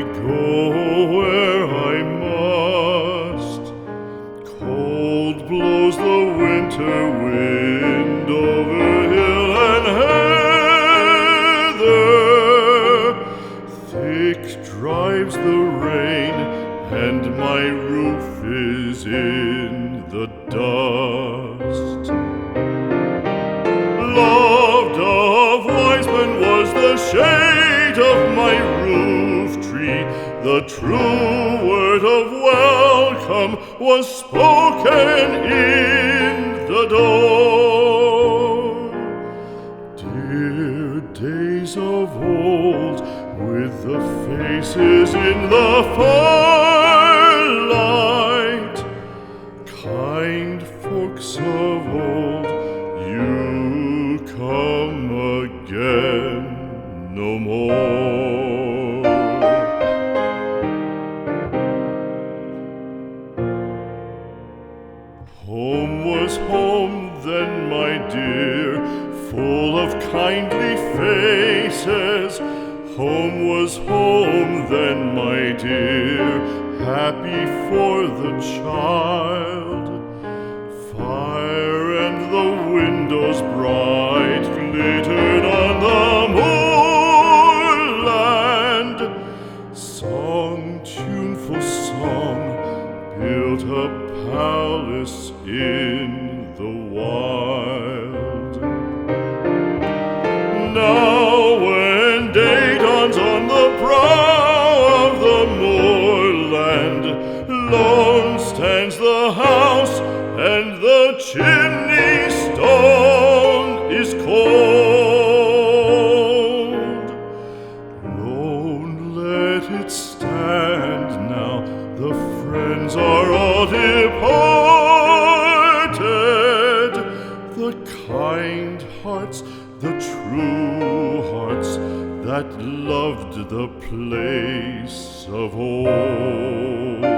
go where I must. Cold blows the winter wind over hill and heather. Thick drives the rain, and my roof is in the dust. Loved of wise men was the shade of my roof tree. The true word of welcome was spoken in the door. Dear days of old, with the faces in the firelight, kind folks of old, you come again no more. Home was home then, my dear, full of kindly faces. Home was home then, my dear, happy for the child. Fire and the windows bright glittered on the moorland. Song, tuneful song, built a palace in the wild. Now when day dawns on the brow of the moorland, lone stands the house, and the chimney stone is cold. Lone, let it stand now, the friends are all departed. The kind hearts, the true hearts, that loved the place of old.